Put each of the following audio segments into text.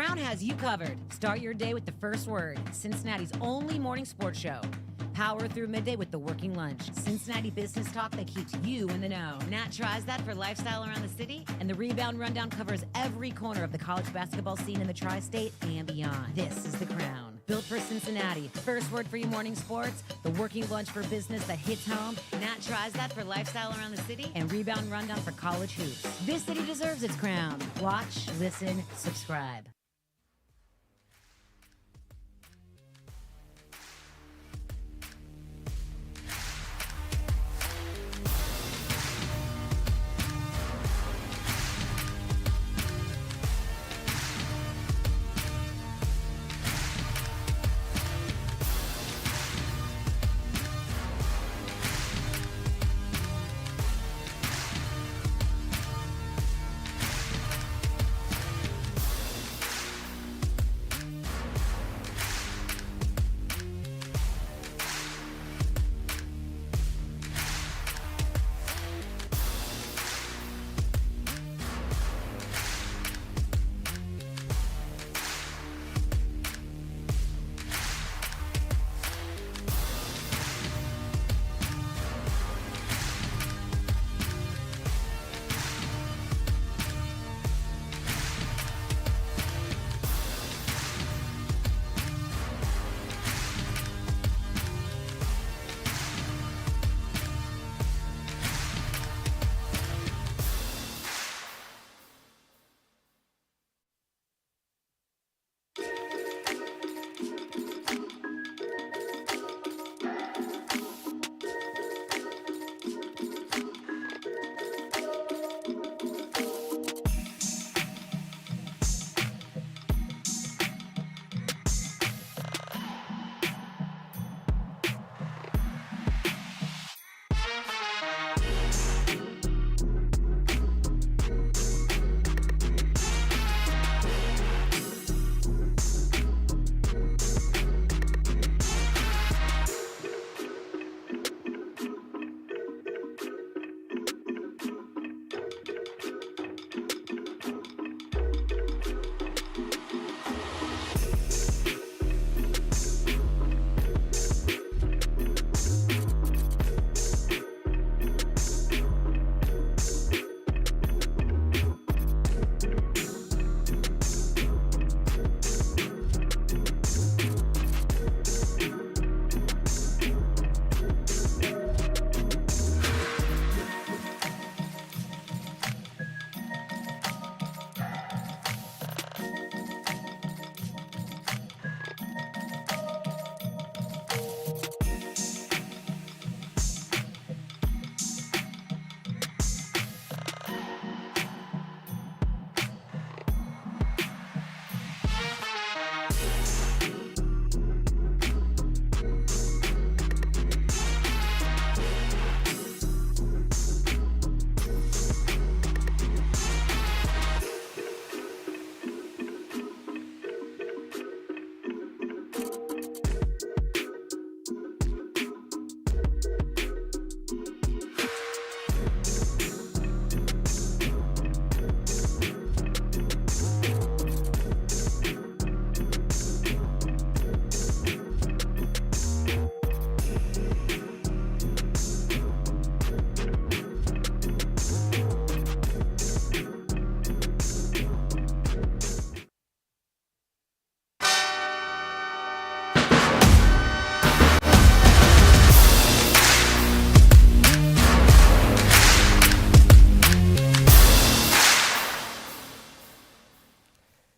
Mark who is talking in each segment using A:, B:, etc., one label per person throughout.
A: Crown has you covered. Start your day with the first word. Cincinnati's only morning sports show. Power through midday with the working lunch. Cincinnati business talk that keeps you in the know. Nat tries that for lifestyle around the city. And the Rebound Rundown covers every corner of the college basketball scene in the tri-state and beyond. This is The Crown. Built for Cincinnati. First word for your morning sports. The working lunch for business that hits home. Nat tries that for lifestyle around the city. And Rebound Rundown for college hoops. This city deserves its crown. Watch, listen, subscribe.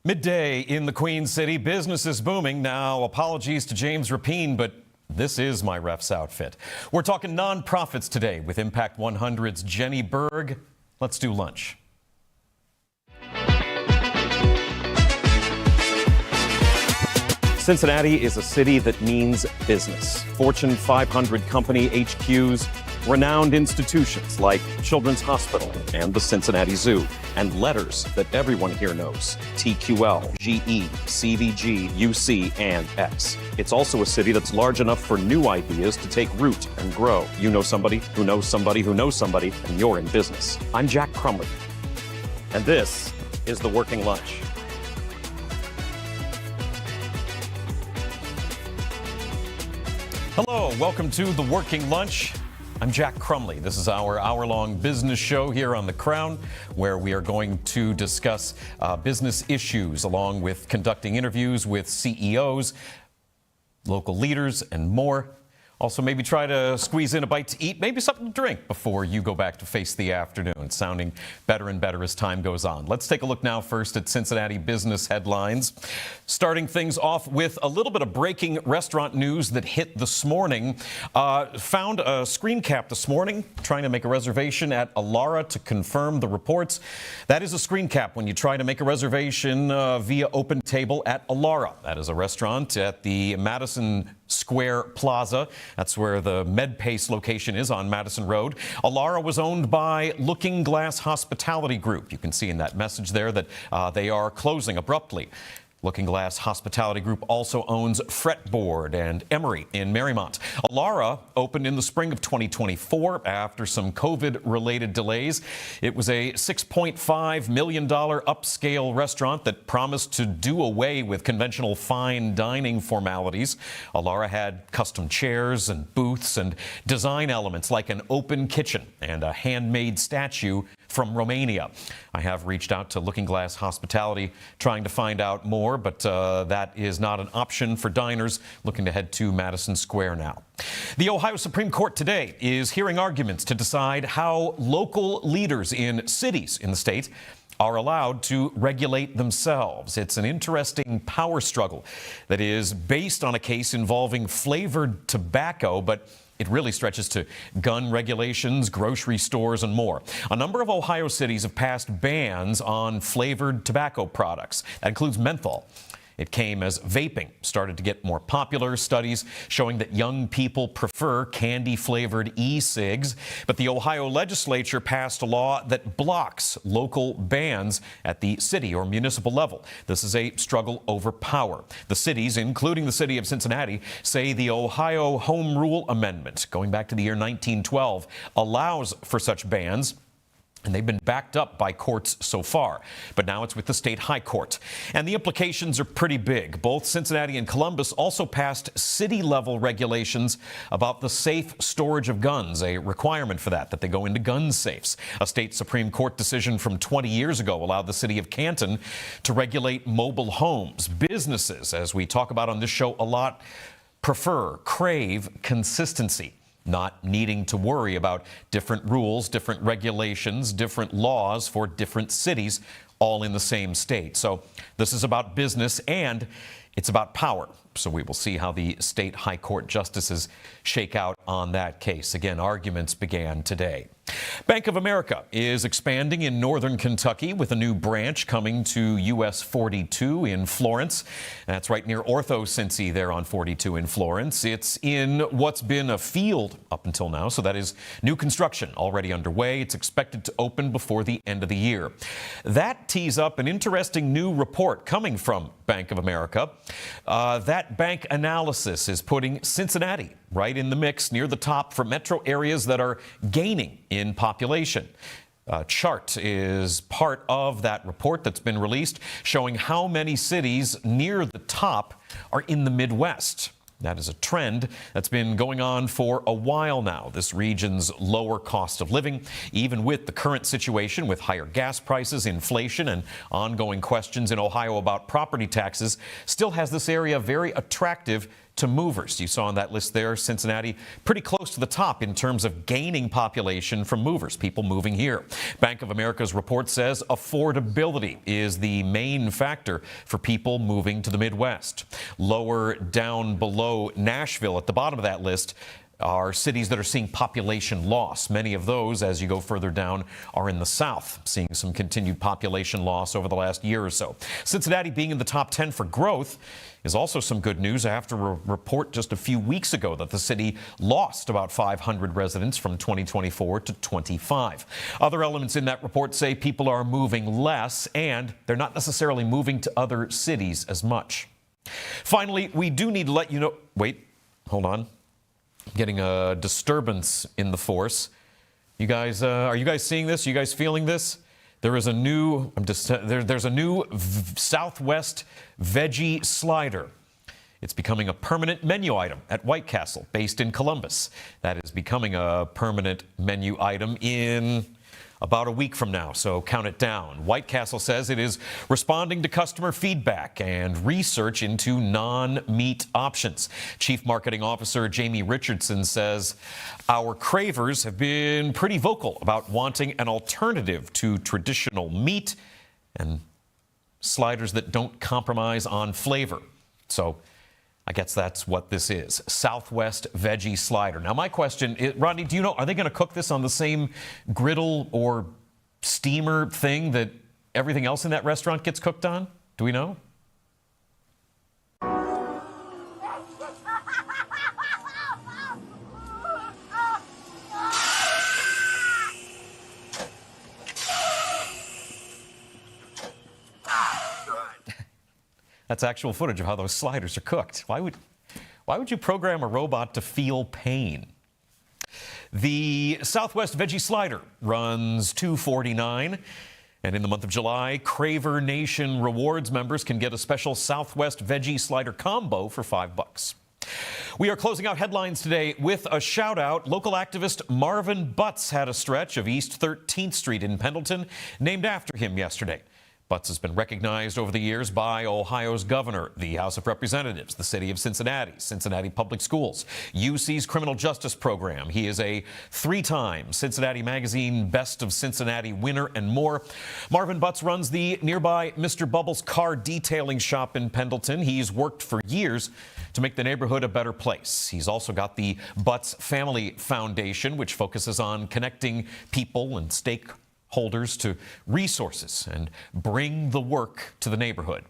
B: Midday in the Queen City. Business is booming. Now, apologies to James Rapine, but this is my ref's outfit. We're talking nonprofits today with Impact 100's Jenny Berg. Let's do lunch. Cincinnati is a city that means business. Fortune 500 company HQs, renowned institutions like Children's Hospital and the Cincinnati Zoo, and letters that everyone here knows: TQL, GE, CVG, UC, and X. It's also a city that's large enough for new ideas to take root and grow. You know somebody who knows somebody who knows somebody, and you're in business. I'm Jack Crumley, and this is The Working Lunch. Hello, welcome to The Working Lunch. I'm Jack Crumley. This is our hour-long business show here on The Crown, where we are going to discuss business issues along with conducting interviews with CEOs, local leaders, and more. Also, maybe try to squeeze in a bite to eat, maybe something to drink before you go back to face the afternoon. It's sounding better and better as time goes on. Let's take a look now first at Cincinnati business headlines. Starting things off with a little bit of breaking restaurant news that hit this morning. Found a screen cap this morning, trying to make a reservation at Alara to confirm the reports. That is a screen cap when you try to make a reservation via Open Table at Alara. That is a restaurant at the Madison Square Plaza. That's where the MedPace location is on Madison Road. Alara was owned by Looking Glass Hospitality Group. You can see in that message there that they are closing abruptly. Looking Glass Hospitality Group also owns Fretboard and Emery in Marymount. Alara opened in the spring of 2024 after some COVID-related delays. It was a $6.5 million upscale restaurant that promised to do away with conventional fine dining formalities. Alara had custom chairs and booths and design elements like an open kitchen and a handmade statue from Romania. I have reached out to Looking Glass Hospitality trying to find out more, but that is not an option for diners looking to head to Madison Square now. The Ohio Supreme Court today is hearing arguments to decide how local leaders in cities in the state are allowed to regulate themselves. It's an interesting power struggle that is based on a case involving flavored tobacco, but it really stretches to gun regulations, grocery stores, and more. A number of Ohio cities have passed bans on flavored tobacco products. That includes menthol. It came as vaping started to get more popular, studies showing that young people prefer candy-flavored e-cigs. But the Ohio legislature passed a law that blocks local bans at the city or municipal level. This is a struggle over power. The cities, including the city of Cincinnati, say the Ohio Home Rule Amendment, going back to the year 1912, allows for such bans. And they've been backed up by courts so far. But now it's with the state high court. And the implications are pretty big. Both Cincinnati and Columbus also passed city-level regulations about the safe storage of guns, a requirement for that they go into gun safes. A state Supreme Court decision from 20 years ago allowed the city of Canton to regulate mobile homes. Businesses, as we talk about on this show a lot, crave consistency. Not needing to worry about different rules, different regulations, different laws for different cities, all in the same state. So this is about business and it's about power. So we will see how the state high court justices shake out on that case. Again, arguments began today. Bank of America is expanding in northern Kentucky with a new branch coming to US 42 in Florence. That's right near Ortho-Cincy there on 42 in Florence. It's in what's been a field up until now, so that is new construction already underway. It's expected to open before the end of the year. That tees up an interesting new report coming from Bank of America. That bank analysis is putting Cincinnati right in the mix near the top for metro areas that are gaining in population. A chart is part of that report that's been released showing how many cities near the top are in the Midwest. That is a trend that's been going on for a while now. This region's lower cost of living, even with the current situation with higher gas prices, inflation, and ongoing questions in Ohio about property taxes, still has this area very attractive to movers. You saw on that list there, Cincinnati pretty close to the top in terms of gaining population from movers, people moving here. Bank of America's report says affordability is the main factor for people moving to the Midwest. Lower down below Nashville at the bottom of that list are cities that are seeing population loss. Many of those, as you go further down, are in the South, seeing some continued population loss over the last year or so. Cincinnati being in the top 10 for growth is also some good news after a report just a few weeks ago that the city lost about 500 residents from 2024 to 25. Other elements in that report say people are moving less and they're not necessarily moving to other cities as much. Finally, we do need to let you know, wait, hold on. I'm getting a disturbance in the force. You guys, are you guys seeing this? Are you guys feeling this? There is a new, there's a new Southwest veggie slider.
C: It's becoming a permanent menu item at White Castle, based in Columbus. That is becoming a permanent menu item in about a week from now, so count it down. White Castle says it is responding to customer feedback and research into non-meat options. Chief Marketing Officer Jamie Richardson says, our cravers have been pretty vocal about wanting an alternative to traditional meat and sliders that don't compromise on flavor. So I guess that's what this is, Southwest Veggie Slider. Now, my question is, Rodney, do you know, are they going to cook this on the same griddle or steamer thing that everything else in that restaurant gets cooked on? Do we know? That's actual footage of how those sliders are cooked. Why would you program a robot to feel pain? The Southwest Veggie Slider runs $2.49. And in the month of July, Craver Nation Rewards members can get a special Southwest Veggie Slider combo for $5. We are closing out headlines today with a shout out. Local activist Marvin Butts had a stretch of East 13th Street in Pendleton named after him yesterday. Butts has been recognized over the years by Ohio's governor, the House of Representatives, the city of Cincinnati, Cincinnati Public Schools, UC's criminal justice program. He is a 3-time Cincinnati Magazine Best of Cincinnati winner and more. Marvin Butts runs the nearby Mr. Bubbles car detailing shop in Pendleton. He's worked for years to make the neighborhood a better place. He's also got the Butts Family Foundation, which focuses on connecting people and stakeholders to resources and bring the work to the neighborhood.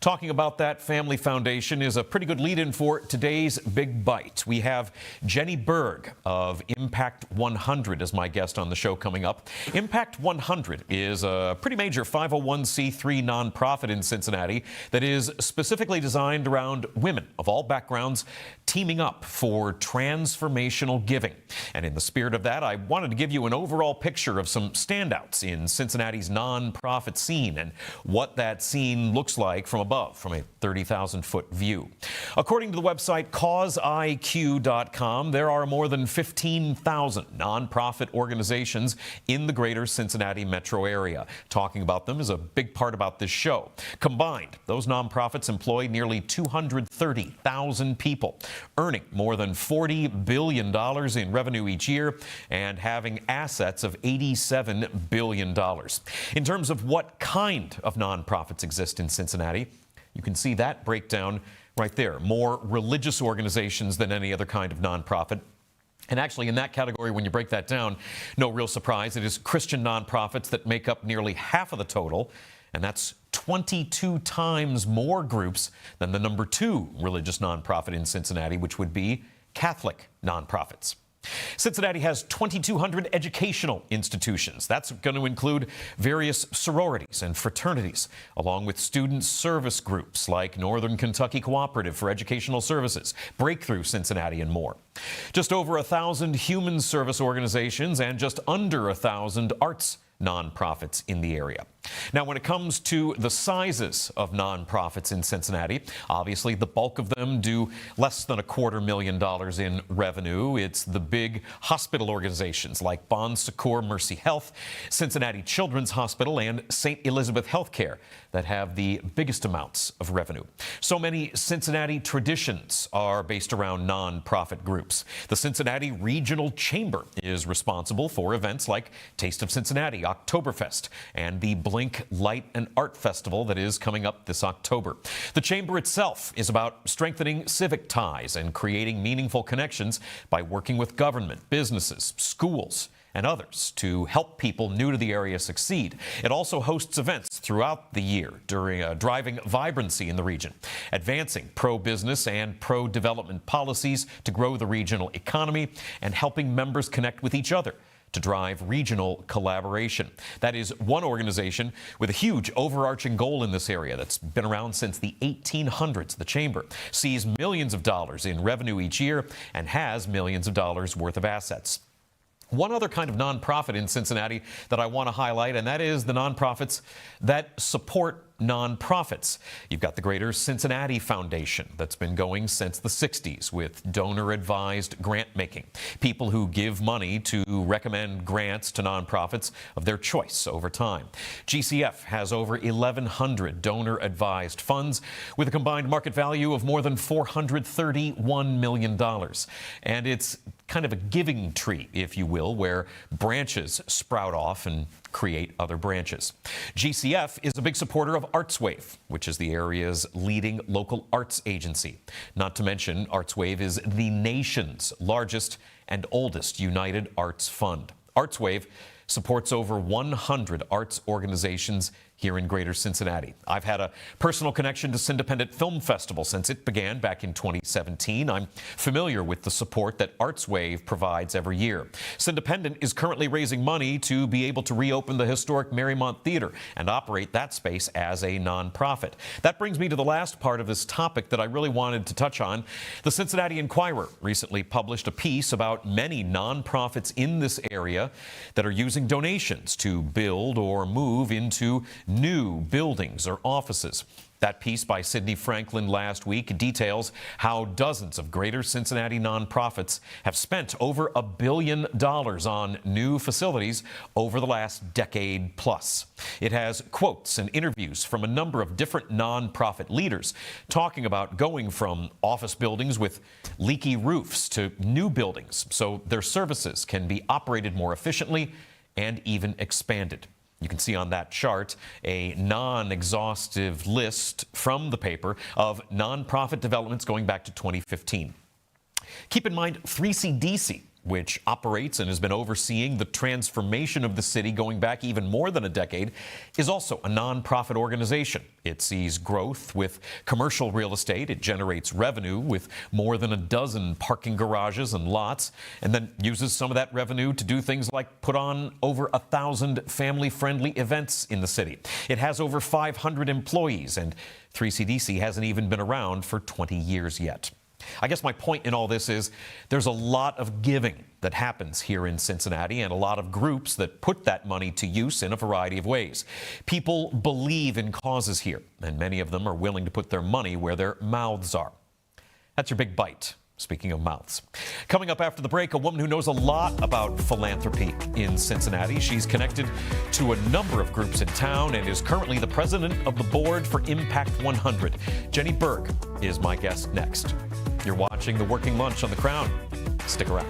C: Talking about that family foundation is a pretty good lead-in for today's Big Bite. We have Jenny Berg of Impact 100 as my guest on the show coming up. Impact 100 is a pretty major 501c3 nonprofit in Cincinnati that is specifically designed around women of all backgrounds teaming up for transformational giving. And in the spirit of that, I wanted to give you an overall picture of some standouts in Cincinnati's nonprofit scene and what that scene looks like from above, from a 30,000-foot view. According to the website causeIQ.com, there are more than 15,000 nonprofit organizations in the greater Cincinnati metro area. Talking about them is a big part about this show. Combined, those nonprofits employ nearly 230,000 people, earning more than $40 billion in revenue each year and having assets of $87 billion. In terms of what kind of nonprofits exist in Cincinnati, you can see that breakdown right there. More religious organizations than any other kind of nonprofit. And actually, in that category, when you break that down, no real surprise, it is Christian nonprofits that make up nearly half of the total. And that's 22 times more groups than the number 2 religious nonprofit in Cincinnati, which would be Catholic nonprofits. Cincinnati has 2,200 educational institutions. That's going to include various sororities and fraternities, along with student service groups like Northern Kentucky Cooperative for Educational Services, Breakthrough Cincinnati, and more. Just over 1,000 human service organizations and just under 1,000 arts nonprofits in the area. Now, when it comes to the sizes of nonprofits in Cincinnati, obviously the bulk of them do less than $250,000 in revenue. It's the big hospital organizations like Bon Secours Mercy Health, Cincinnati Children's Hospital, and St. Elizabeth Healthcare that have the biggest amounts of revenue. So many Cincinnati traditions are based around nonprofit groups. The Cincinnati Regional Chamber is responsible for events like Taste of Cincinnati, Oktoberfest, and the Blink Light and Art Festival that is coming up this October. The Chamber itself is about strengthening civic ties and creating meaningful connections by working with government, businesses, schools, and others to help people new to the area succeed. It also hosts events throughout the year during driving vibrancy in the region, advancing pro-business and pro-development policies to grow the regional economy, and helping members connect with each other to drive regional collaboration. That is one organization with a huge overarching goal in this area that's been around since the 1800s. The Chamber sees millions of dollars in revenue each year and has millions of dollars worth of assets. One other kind of nonprofit in Cincinnati that I want to highlight, and that is the nonprofits that support nonprofits. You've got the Greater Cincinnati Foundation that's been going since the 60s with donor-advised grant making. People who give money to recommend grants to nonprofits of their choice over time. GCF has over 1,100 donor-advised funds with a combined market value of more than $431 million. And it's kind of a giving tree, if you will, where branches sprout off and create other branches. GCF is a big supporter of ArtsWave, which is the area's leading local arts agency. Not to mention, ArtsWave is the nation's largest and oldest United Arts Fund. ArtsWave supports over 100 arts organizations here in Greater Cincinnati. I've had a personal connection to Cindependent Film Festival since it began back in 2017. I'm familiar with the support that ArtsWave provides every year. Cindependent is currently raising money to be able to reopen the historic Marymount Theater and operate that space as a nonprofit. That brings me to the last part of this topic that I really wanted to touch on. The Cincinnati Enquirer recently published a piece about many nonprofits in this area that are using donations to build or move into new buildings or offices. That piece by Sidney Franklin last week details how dozens of Greater Cincinnati nonprofits have spent over $1 billion on new facilities over the last decade plus. It has quotes and interviews from a number of different nonprofit leaders talking about going from office buildings with leaky roofs to new buildings so their services can be operated more efficiently and even expanded. You can see on that chart a non-exhaustive list from the paper of nonprofit developments going back to 2015. Keep in mind 3CDC, which operates and has been overseeing the transformation of the city going back even more than a decade, is also a nonprofit organization. It sees growth with commercial real estate. It generates revenue with more than a dozen parking garages and lots, and then uses some of that revenue to do things like put on over 1,000 family-friendly events in the city. It has over 500 employees, and 3CDC hasn't even been around for 20 years yet. I guess my point in all this is there's a lot of giving that happens here in Cincinnati and a lot of groups that put that money to use in a variety of ways. People believe in causes here, and many of them are willing to put their money where their mouths are. That's your big bite. Speaking of mouths. Coming up after the break, a woman who knows a lot about philanthropy in Cincinnati. She's connected to a number of groups in town and is currently the president of the board for Impact 100. Jenny Berg is my guest next. You're watching The Working Lunch on The Crown. Stick around.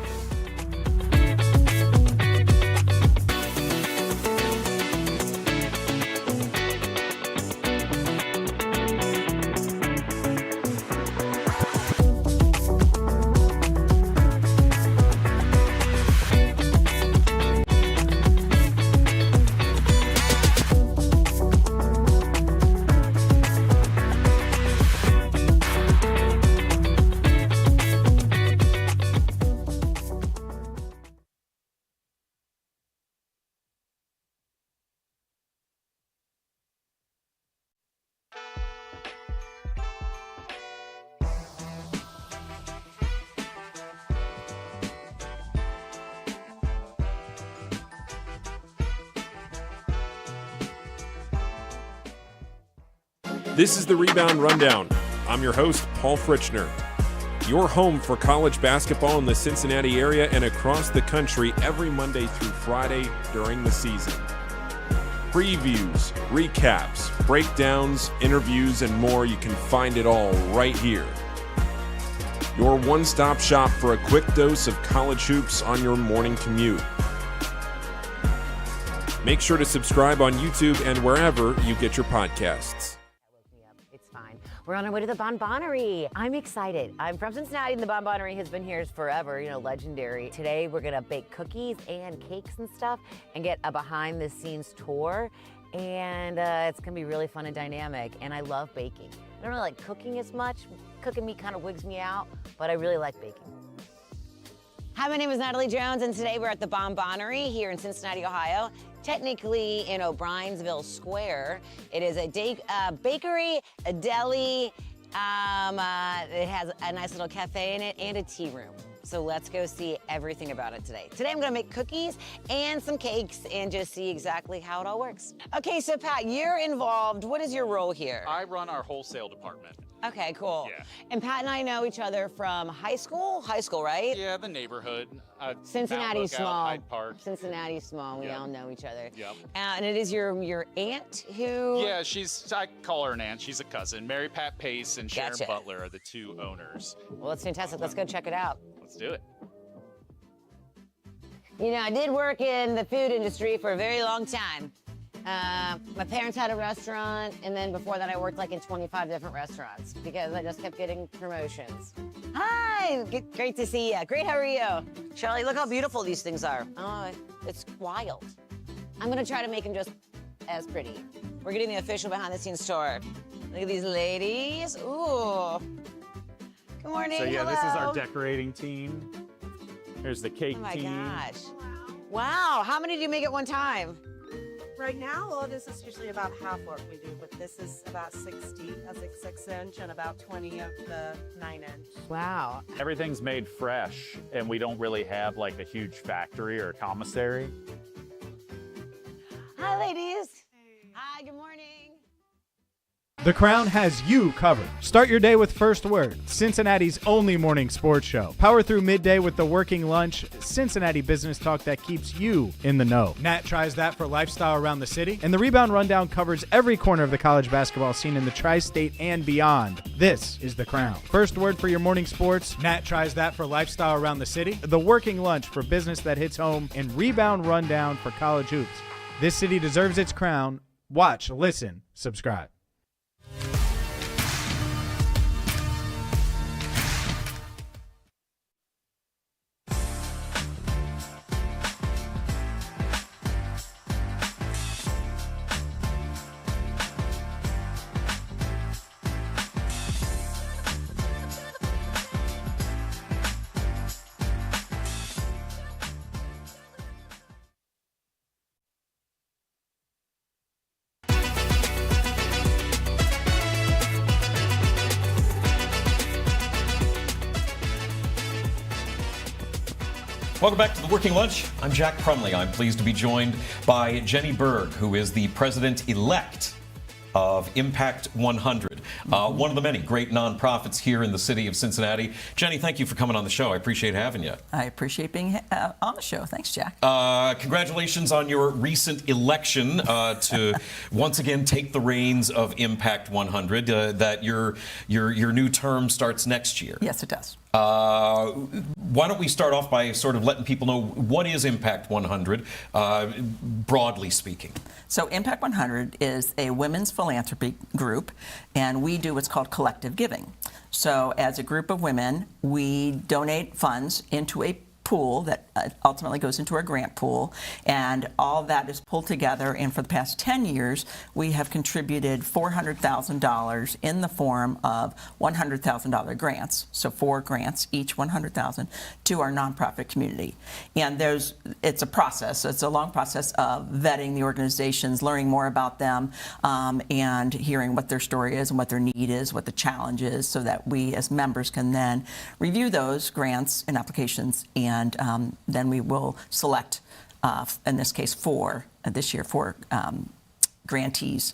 D: This is the Rebound Rundown. I'm your host, Paul Fritchner. Your home for college basketball in the Cincinnati area and across the country every Monday through Friday during the season. Previews, recaps, breakdowns, interviews, and more. You can find it all right here. Your one-stop shop for a quick dose of college hoops on your morning commute. Make sure to subscribe on YouTube and wherever you get your podcasts.
A: It's fine. We're on our way to the Bonbonnery. I'm excited. I'm from Cincinnati, and the Bonbonnery has been here forever, legendary. Today, we're gonna bake cookies and cakes and stuff and get a behind-the-scenes tour, and it's gonna be really fun and dynamic, and I love baking. I don't really like cooking as much. Cooking meat kind of wigs me out, but I really like baking. Hi, my name is Natalie Jones, and today we're at the Bonbonnery here in Cincinnati, Ohio. Technically in O'Briensville Square. It is a bakery, a deli. It has a nice little cafe in it and a tea room. so let's go see everything about it today. Today I'm gonna make cookies and some cakes and just see exactly how it all works. Okay, so Pat, you're involved. What is your role here?
E: I run our wholesale department.
A: Okay, cool.
E: Yeah.
A: And Pat and I know each other from high school? High school, right?
E: Yeah, the neighborhood.
A: Cincinnati's
E: Mount Lookout,
A: small.
E: Hyde Park.
A: Cincinnati's small. We
E: Yep.
A: all know each other.
E: Yep.
A: And it is your aunt who...
E: Yeah, I call her an aunt. She's a cousin. Mary Pat Pace and Sharon
A: Gotcha.
E: Butler are the two owners.
A: Well, that's fantastic. Let's go check it out.
E: Let's do it.
A: You know, I did work in the food industry for a very long time. My parents had a restaurant, and then before that I worked like in 25 different restaurants because I just kept getting promotions. Hi, great to see you. Great, how are you? Charlie, look how beautiful these things are. Oh, it's wild. I'm gonna try to make them just as pretty. We're getting the official behind the scenes tour. Look at these ladies. Ooh. Good morning,
F: So yeah,
A: hello.
F: this is our decorating team. There's the cake
A: Oh my
F: team.
A: gosh. Wow, how many do you make at one time?
G: Right now, well, this is usually about half what we do, but this is about 60 as a 6-inch and about 20 of the 9-inch.
A: Wow.
F: Everything's made fresh, and we don't really have like a huge factory or commissary.
A: Hi, ladies. Hi, good morning.
H: The Crown has you covered. Start your day with First Word, Cincinnati's only morning sports show. Power through midday with the working lunch, Cincinnati business talk that keeps you in the know. Nat tries that for lifestyle around the city, and the Rebound Rundown covers every corner of the college basketball scene in the tri-state and beyond. This is The Crown. First Word for your morning sports, Nat tries that for lifestyle around the city, the working lunch for business that hits home, and Rebound Rundown for college hoops. This city deserves its crown. Watch, listen, subscribe.
C: Welcome back to the Working Lunch. I'm Jack Crumley. I'm pleased to be joined by Jenny Berg, who is the president-elect of Impact 100, one of the many great nonprofits here in the city of Cincinnati. Jenny, thank you for coming on the show. I appreciate having you.
I: I appreciate being on the show. Thanks, Jack.
C: Congratulations on your recent election to once again take the reins of Impact 100. That your new term starts next year.
I: Yes, it does.
C: Why don't we start off by sort of letting people know what is Impact 100, broadly speaking?
I: So Impact 100 is a women's philanthropy group, and we do what's called collective giving. So as a group of women, we donate funds into a pool that ultimately goes into our grant pool, and all that is pulled together, and for the past 10 years we have contributed $400,000 in the form of $100,000 grants, so 4 grants, each $100,000, to our nonprofit community. And it's a process, it's a long process of vetting the organizations, learning more about them, and hearing what their story is and what their need is, what the challenge is, so that we as members can then review those grants and applications, and then we will select, in this case, this year, four grantees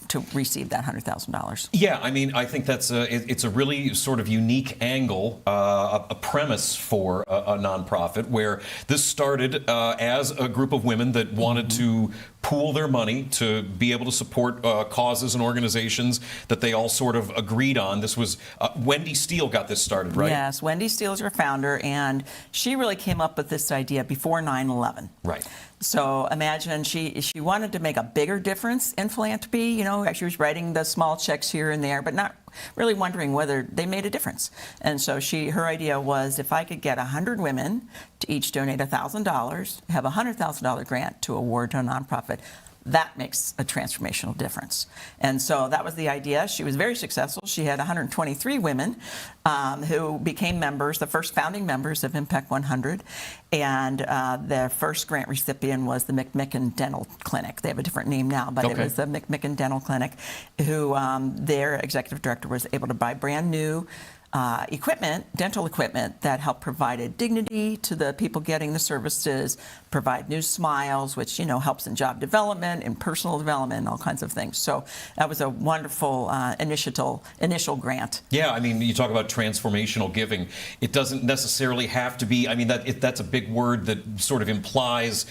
I: to receive that $100,000.
C: Yeah, I mean, I think that's it's a really sort of unique angle, a premise for a nonprofit where this started as a group of women that wanted to pool their money to be able to support causes and organizations that they all sort of agreed on. This was Wendy Steele got this started, right?
I: Yes, Wendy Steele is our founder, and she really came up with this idea before 9/11.
C: Right.
I: So imagine she wanted to make a bigger difference in philanthropy. You know, she was writing the small checks here and there, but not really wondering whether they made a difference. And so her idea was, if I could get 100 women to each donate $1,000, have a $100,000 grant to award to a nonprofit, that makes a transformational difference. And so that was the idea. She was very successful. She had 123 women who became members, the first founding members of Impact 100. And their first grant recipient was the McMicken Dental Clinic. They have a different name now, but It was the McMicken Dental Clinic, who their executive director was able to buy brand new equipment, dental equipment, that helped provided dignity to the people getting the services, provide new smiles, which, helps in job development and personal development, all kinds of things. So that was a wonderful initial grant.
C: Yeah, I mean, you talk about transformational giving. It doesn't necessarily have to be, that's a big word that sort of implies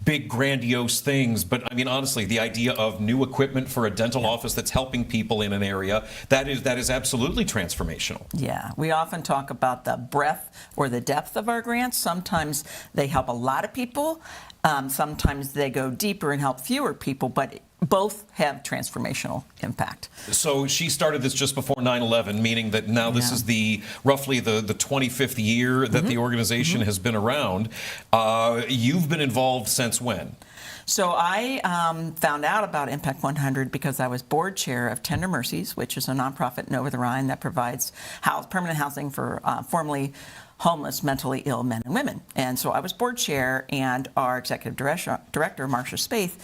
C: big, grandiose things. But I mean, honestly, the idea of new equipment for a dental office that's helping people in an area, that is absolutely transformational.
I: Yeah, we often talk about the breadth or the depth of our grants. Sometimes they help a lot of people. Sometimes they go deeper and help fewer people, but both have transformational impact.
C: So she started this just before 9/11, meaning that now this is roughly the 25th year that the organization has been around. You've been involved since when?
I: So I found out about Impact 100 because I was board chair of Tender Mercies, which is a nonprofit in Over the Rhine that provides permanent housing for formerly homeless, mentally ill men and women. And so I was board chair, and our executive director, Marcia Spaeth,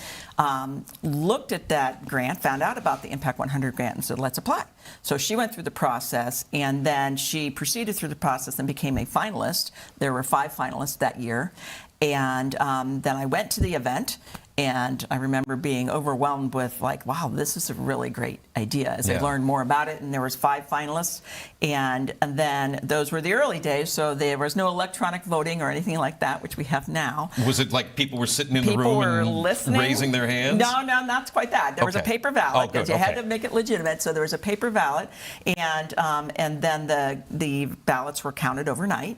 I: looked at that grant, found out about the Impact 100 grant, and said, let's apply. So she went through the process, and then she proceeded through the process and became a finalist. There were 5 finalists that year. And then I went to the event, and I remember being overwhelmed with wow, this is a really great idea as I learned more about it. And there was 5 finalists, and then those were the early days, so there was no electronic voting or anything like that, which we have now.
C: Was it like people were sitting in the room and raising their hands?
I: No, not quite that. There was a paper ballot because you had to make it legitimate. So there was a paper ballot, and then the ballots were counted overnight.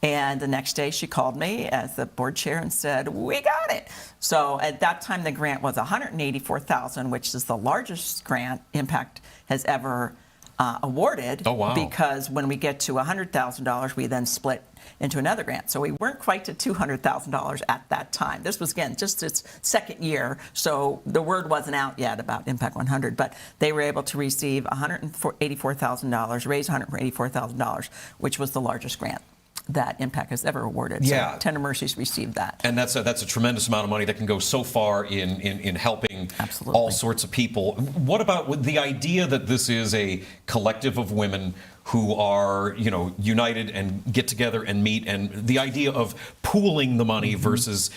I: And the next day, she called me as the board chair and said, "We got it." So at that time, the grant was $184,000, which is the largest grant Impact has ever awarded.
C: Oh, wow.
I: Because when we get to $100,000, we then split into another grant. So we weren't quite to $200,000 at that time. This was, again, just its second year, so the word wasn't out yet about Impact 100, but they were able to receive $184,000, raise $184,000, which was the largest grant that Impact has ever awarded.
C: Yeah.
I: So Tender Mercies received that.
C: And that's a tremendous amount of money that can go so far in helping
I: Absolutely.
C: all sorts of people. What about the idea that this is a collective of women who are, united and get together and meet, and the idea of pooling the money versus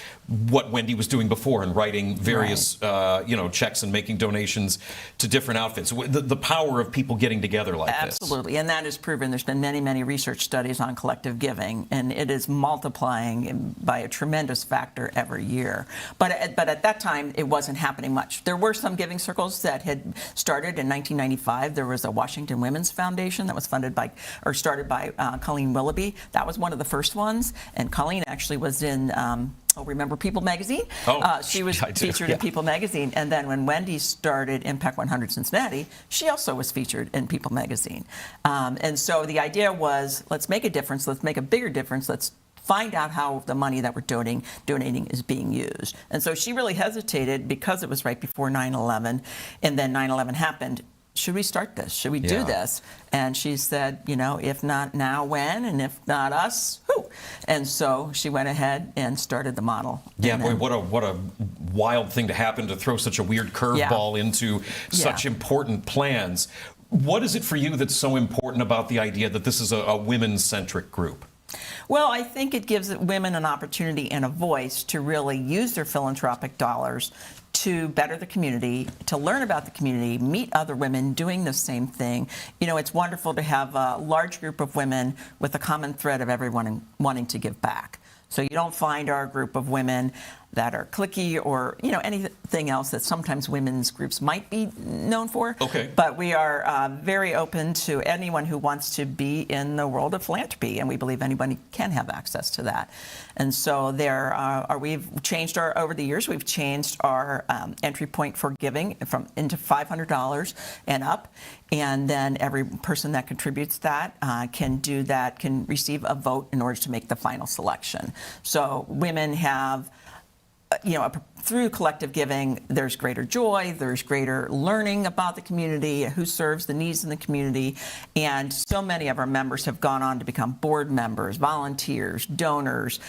C: what Wendy was doing before and writing various, checks and making donations to different outfits. The power of people getting together like this.
I: Absolutely, and that is proven. There's been many, many research studies on collective giving, and it is multiplying by a tremendous factor every year. But at that time, it wasn't happening much. There were some giving circles that had started in 1995. There was a Washington Women's Foundation that was started by Colleen Willoughby. That was one of the first ones, and Colleen actually was in remember People magazine? She was featured in People magazine, and then when Wendy started Impact 100 Cincinnati, she also was featured in People magazine. And so the idea was, let's make a difference, let's make a bigger difference, let's find out how the money that we're donating is being used. And so she really hesitated because it was right before 9/11, and then 9/11 happened. Should we start this? Should we do this? And she said, if not now, when? And if not us, who? And so she went ahead and started the model.
C: Yeah, boy, what a wild thing to happen, to throw such a weird curveball into such important plans. What is it for you that's so important about the idea that this is a women-centric group?
I: Well, I think it gives women an opportunity and a voice to really use their philanthropic dollars to better the community, to learn about the community, meet other women doing the same thing. It's wonderful to have a large group of women with a common thread of everyone wanting to give back. So you don't find our group of women that are cliquey or anything else that sometimes women's groups might be known for.
C: Okay.
I: But we are very open to anyone who wants to be in the world of philanthropy, and we believe anybody can have access to that. And so we've changed over the years. We've changed our entry point for giving into $500 and up, and then every person that contributes that can receive a vote in order to make the final selection. So women have. Through collective giving, there's greater joy, there's greater learning about the community, who serves the needs in the community, and so many of our members have gone on to become board members, volunteers, donors,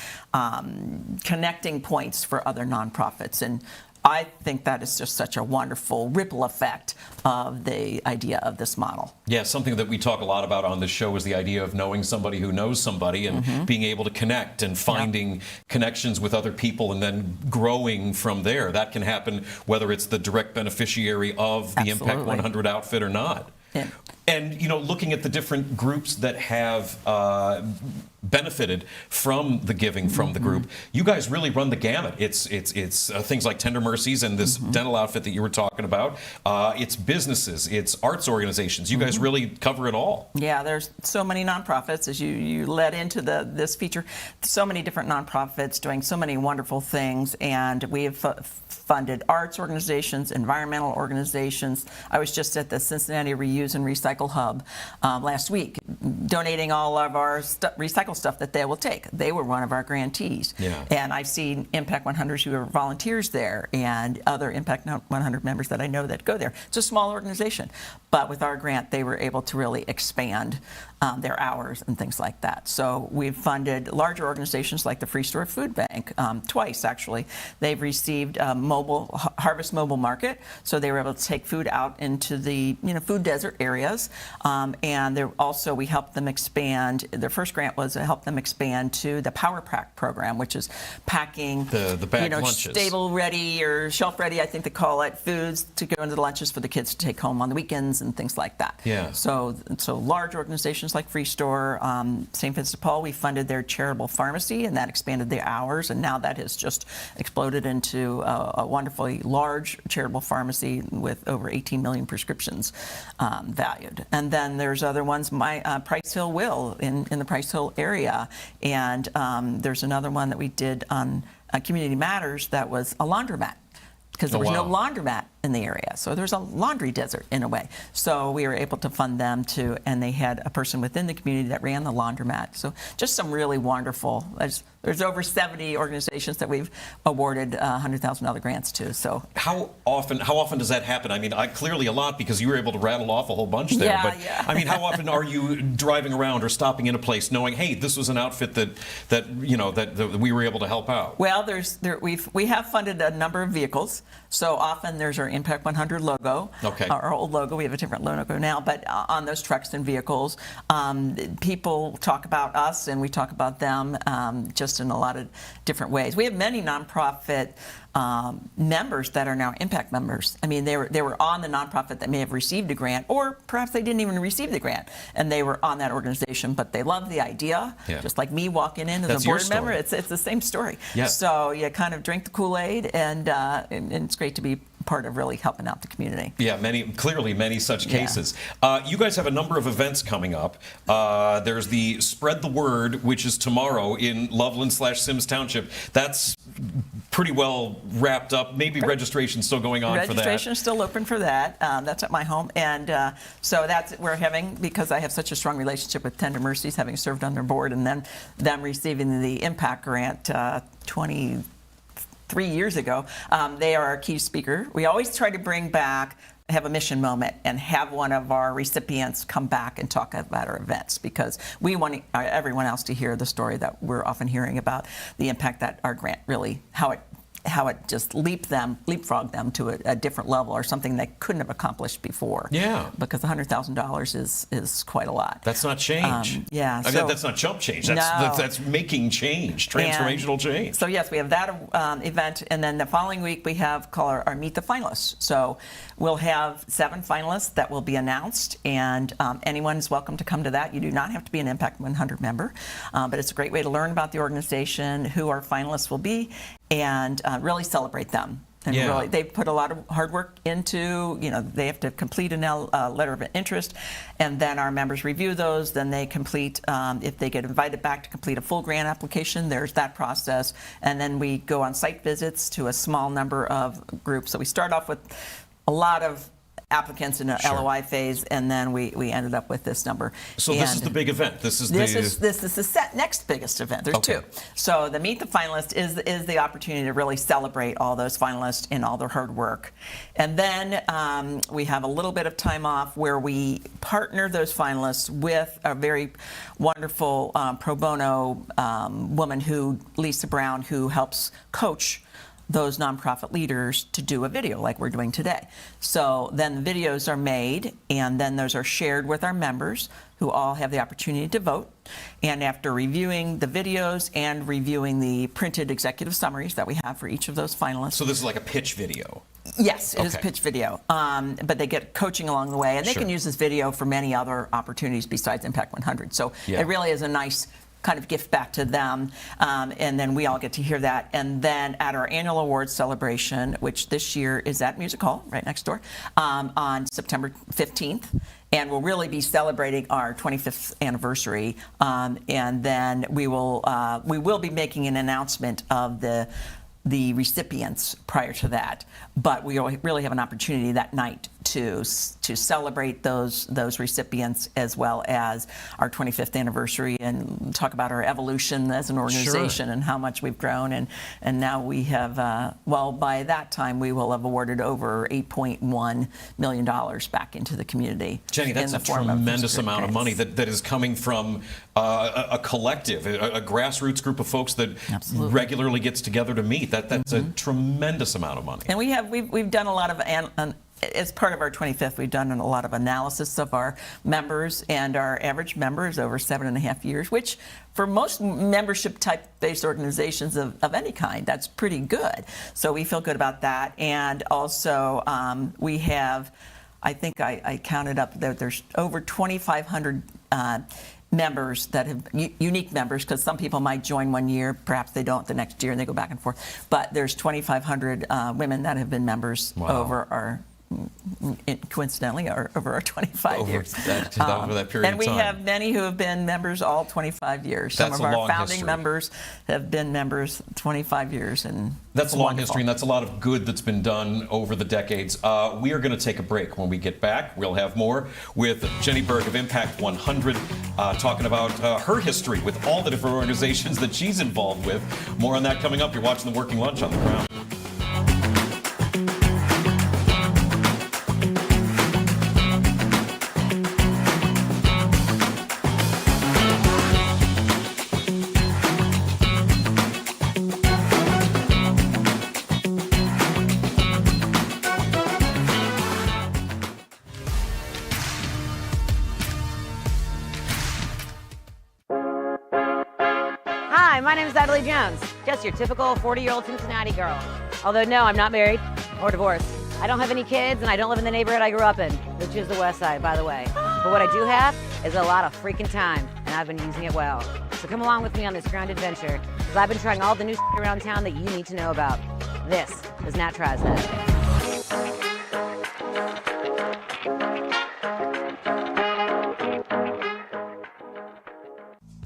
I: connecting points for other nonprofits. And I think that is just such a wonderful ripple effect of the idea of this model.
C: Yeah, something that we talk a lot about on this show is the idea of knowing somebody who knows somebody and being able to connect and finding connections with other people and then growing from there. That can happen whether it's the direct beneficiary of the Impact 100 outfit or not.
I: Yeah.
C: And, looking at the different groups that have benefited from the giving from the group, you guys really run the gamut. It's things like Tender Mercies and this dental outfit that you were talking about. It's businesses, it's arts organizations. You guys really cover it all.
I: Yeah, there's so many nonprofits, as you led into this feature, so many different nonprofits doing so many wonderful things, and we have funded arts organizations, environmental organizations. I was just at the Cincinnati Reuse and Recycle Hub last week, donating all of our recycle stuff that they will take. They were one of our grantees.
C: Yeah.
I: And I've seen Impact 100s who are volunteers there and other Impact 100 members that I know that go there. It's a small organization, but with our grant, they were able to really expand their hours and things like that. So we've funded larger organizations like the Free Store Food Bank twice, actually. They've received Harvest Mobile Market, so they were able to take food out into the food desert areas. And we helped them expand. Their first grant was to help them expand to the Power Pack program, which is packing
C: the bagged lunches,
I: stable ready or shelf ready, I think they call it, foods to go into the lunches for the kids to take home on the weekends and things like that.
C: Yeah.
I: So large organizations like Free Store, St. Vincent de Paul, we funded their charitable pharmacy, and that expanded their hours, and now that has just exploded into a wonderfully large charitable pharmacy with over 18 million prescriptions valued. And then there's other ones, Price Hill Will in the Price Hill area, and there's another one that we did on Community Matters that was a laundromat, because there was no laundromat in the area. So there's a laundry desert in a way. So we were able to fund them too, and they had a person within the community that ran the laundromat. So just some really wonderful, there's over 70 organizations that we've awarded $100,000 grants to. So
C: how often does that happen? I mean, clearly a lot, because you were able to rattle off a whole bunch there.
I: Yeah,
C: but
I: yeah.
C: I mean, how often are you driving around or stopping in a place knowing, hey, this was an outfit that we were able to help out?
I: Well, we have funded a number of vehicles. So often there's our Impact 100 logo, our old logo. We have a different logo now, but on those trucks and vehicles, people talk about us and we talk about them just in a lot of different ways. We have many nonprofit members that are now Impact members. I mean, they were on the nonprofit that may have received a grant, or perhaps they didn't even receive the grant, and they were on that organization, but they love the idea.
C: Yeah.
I: Just like me walking in as
C: That's
I: a board
C: your story.
I: member, it's the same story.
C: Yeah.
I: So you kind of drink the Kool-Aid, and it's great to be part of really helping out the community.
C: Yeah, clearly many such cases. You guys have a number of events coming up. There's the Spread the Word, which is tomorrow in Loveland/Sims Township. That's pretty well wrapped up. Maybe registration's still going on for that.
I: Registration is still open for that. That's at my home, and so we're having, because I have such a strong relationship with Tender Mercies, having served on their board, and then them receiving the Impact Grant 23 years ago. They are our key speaker. We always try to have a mission moment and have one of our recipients come back and talk about our events, because we want everyone else to hear the story that we're often hearing about, the impact that our grant really, how it just leapfrogged them to a different level, or something they couldn't have accomplished before.
C: Yeah.
I: Because $100,000 is quite a lot.
C: That's not change.
I: Yeah.
C: I mean, that's not chump change. That's making change, transformational change.
I: So yes, we have that event, and then the following week we have our Meet the Finalists. So we'll have 7 finalists that will be announced, and anyone is welcome to come to that. You do not have to be an Impact 100 member, but it's a great way to learn about the organization, who our finalists will be, and really celebrate them. And really, they put a lot of hard work into, they have to complete a letter of interest, and then our members review those. Then they complete, if they get invited back to complete a full grant application, there's that process. And then we go on site visits to a small number of groups. So we start off with a lot of applicants in the LOI phase, and then we ended up with this number.
C: So this is the big event. This is
I: the next biggest event. There's 2. So the Meet the Finalist is the opportunity to really celebrate all those finalists and all their hard work. And then we have a little bit of time off where we partner those finalists with a very wonderful pro bono woman, Lisa Brown, who helps coach those nonprofit leaders to do a video like we're doing today. So then the videos are made, and then those are shared with our members, who all have the opportunity to vote. And after reviewing the videos and reviewing the printed executive summaries that we have for each of those finalists.
C: So this is like a pitch video?
I: Yes, it is a
C: Okay.
I: pitch video, but they get coaching along the way, and they
C: Sure.
I: can use this video for many other opportunities besides Impact 100. So
C: Yeah.
I: it really is a nice kind of gift back to them, and then we all get to hear that. And then at our annual awards celebration, which this year is at Music Hall, right next door, on September 15th, and we'll really be celebrating our 25th anniversary, and then we will be making an announcement of the recipients prior to that, but we really have an opportunity that night to celebrate those recipients, as well as our 25th anniversary, and talk about our evolution as an organization.
C: Sure.
I: And how much we've grown, and now we have by that time we will have awarded over $8.1 million back into the community.
C: Jenny, that's
I: in
C: a
I: the form
C: tremendous
I: of
C: amount of money that is coming from a collective, a grassroots group of folks that
I: Absolutely.
C: regularly gets together to meet. That's a tremendous amount of money.
I: And we've done a lot of, as part of our 25th, we've done a lot of analysis of our members, and our average member is over 7.5 years, which for most membership type-based organizations of any kind, that's pretty good. So we feel good about that. And also we have, I think I counted up that there's over 2,500 members that have unique members, because some people might join one year, perhaps they don't the next year, and they go back and forth. But there's 2,500 women that have been members over our, coincidentally, over our 25 years.
C: Over that period
I: and we
C: of time.
I: have many who have been members all 25 years.
C: That's
I: Some
C: a
I: of our
C: long
I: founding
C: history.
I: members have been members 25 years, and
C: That's
I: it's
C: a long
I: wonderful.
C: history, and that's a lot of good that's been done over the decades. We are going to take a break. When we get back, we'll have more with Jenny Berg of Impact 100, talking about her history with all the different organizations that she's involved with. More on that coming up. You're watching The Working Lunch on The Crown.
A: Hi, my name is Natalie Jones. Just your typical 40-year-old Cincinnati girl. Although, no, I'm not married or divorced. I don't have any kids, and I don't live in the neighborhood I grew up in, which is the West Side, by the way. But what I do have is a lot of freaking time, and I've been using it well. So come along with me on this grand adventure, because I've been trying all the new around town that you need to know about. This is Nat Tries That.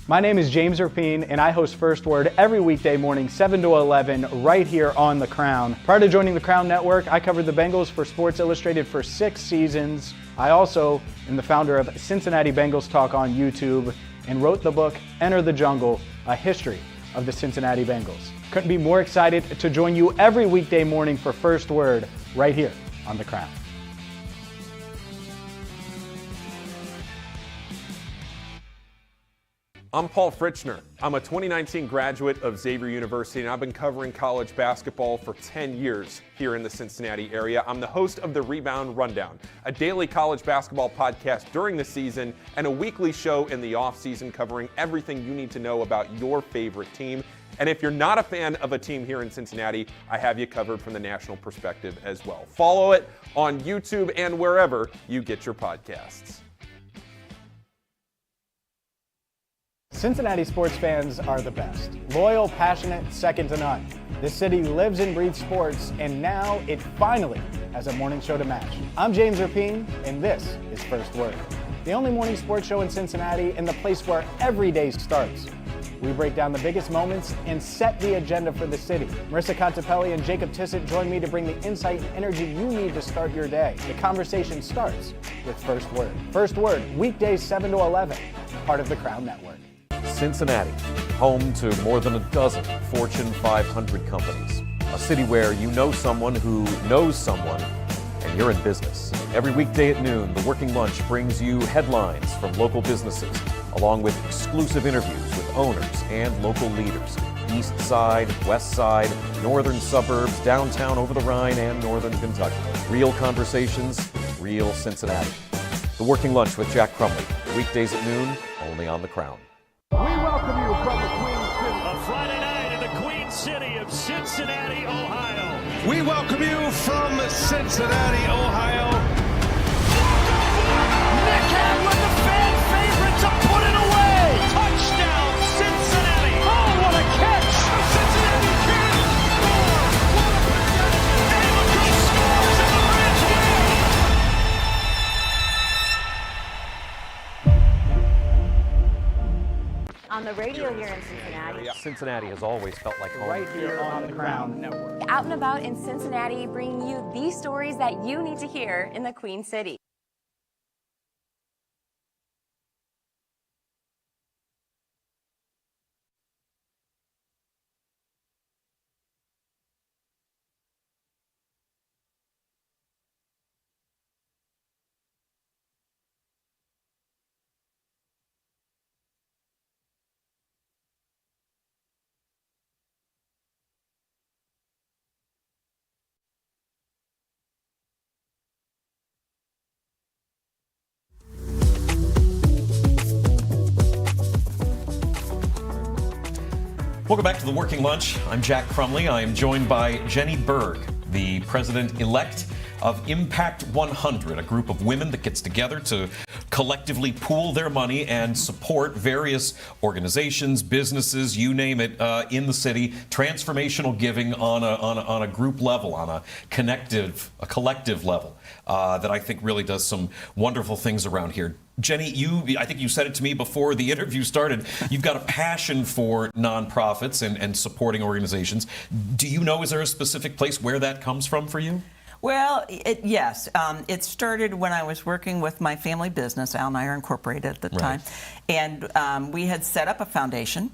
H: My name is James Rapine, and I host First Word every weekday morning, 7 to 11, right here on The Crown. Prior to joining The Crown Network, I covered the Bengals for Sports Illustrated for 6 seasons. I also am the founder of Cincinnati Bengals Talk on YouTube and wrote the book, Enter the Jungle, A History of the Cincinnati Bengals. Couldn't be more excited to join you every weekday morning for First Word right here on The Crown.
D: I'm Paul Fritchner. I'm a 2019 graduate of Xavier University, and I've been covering college basketball for 10 years here in the Cincinnati area. I'm the host of the Rebound Rundown, a daily college basketball podcast during the season and a weekly show in the off-season covering everything you need to know about your favorite team. And if you're not a fan of a team here in Cincinnati, I have you covered from the national perspective as well. Follow it on YouTube and wherever you get your podcasts.
H: Cincinnati sports fans are the best. Loyal, passionate, second to none. This city lives and breathes sports, and now it finally has a morning show to match. I'm James Rapine, and this is First Word, the only morning sports show in Cincinnati and the place where every day starts. We break down the biggest moments and set the agenda for the city. Marissa Contepelli and Jacob Tissett join me to bring the insight and energy you need to start your day. The conversation starts with First Word. First Word, weekdays 7 to 11, part of the Crown Network.
B: Cincinnati, home to more than a dozen Fortune 500 companies. A city where you know someone who knows someone, and you're in business. Every weekday at noon, The Working Lunch brings you headlines from local businesses, along with exclusive interviews with owners and local leaders. East Side, West Side, northern suburbs, downtown, over the Rhine, and northern Kentucky. Real conversations, real Cincinnati. The Working Lunch with Jack Crumley. Weekdays at noon, only on The Crown.
J: We welcome you from the Queen City.
K: A Friday night in the Queen City of Cincinnati, Ohio.
J: We welcome you from Cincinnati, Ohio.
K: Nick Ham with the fan favorite to put it away. Touchdown, Cincinnati. Oh, what a catch. Cincinnati can score. What a possession. Amico scores in the bridge game.
L: On the radio here in Cincinnati.
B: Cincinnati has always felt like home.
M: Right here on the Crown Network.
L: Out and about in Cincinnati, bringing you these stories that you need to hear in the Queen City.
C: Welcome back to the Working Lunch. I'm Jack Crumley. I am joined by Jenny Berg, the president-elect of Impact 100, a group of women that gets together to collectively pool their money and support various organizations, businesses, you name it, in the city. Transformational giving on a group level, on a collective level, that I think really does some wonderful things around here. Jenny, I think you said it to me before the interview started. You've got a passion for nonprofits and supporting organizations. Do you know, is there a specific place where that comes from for you?
I: Well, yes. It started when I was working with my family business, Al Nyer Incorporated at the time. And we had set up a foundation.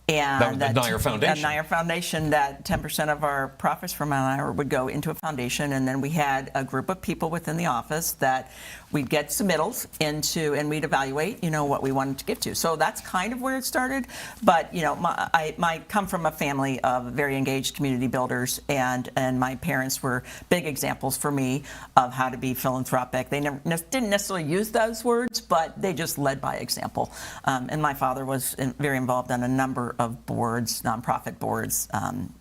I: And
C: the Nyer Foundation.
I: The Nyer Foundation, that 10% of our profits from Al Nyer would go into a foundation. And then we had a group of people within the office that we'd get submittals into, and we'd evaluate, what we wanted to give to. So that's kind of where it started. But, I come from a family of very engaged community builders, and my parents were big examples for me of how to be philanthropic. They didn't necessarily use those words, but they just led by example. And my father was very involved on a number of boards, nonprofit boards,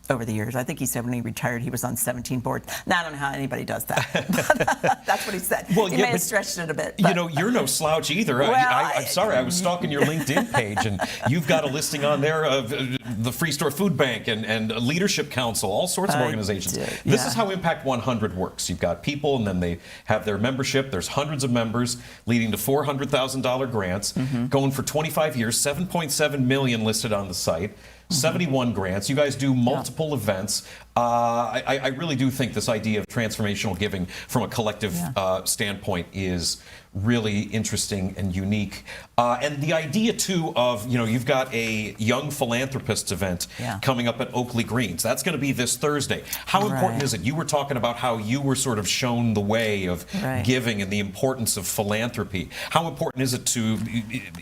I: over the years. I think he said when he retired he was on 17 boards. Now, I don't know how anybody does that. But that's what he said.
C: Well,
I: he may have stretched it a bit. But,
C: you're no slouch either.
I: Well,
C: I'm sorry, I was stalking your LinkedIn page, and you've got a listing on there of the Free Store Food Bank and Leadership Council, all sorts of organizations. This is how Impact 100 works. You've got people, and then they have their membership. There's hundreds of members, leading to $400,000 grants, going for 25 years, $7.7 million listed on the site. 71 grants. You guys do multiple events. I really do think this idea of transformational giving from a collective standpoint is really interesting and unique. And the idea, too, of, you've got a Young Philanthropists event coming up at Oakley Greens. That's going to be this Thursday. How important is it? You were talking about how you were sort of shown the way of giving and the importance of philanthropy. How important is it to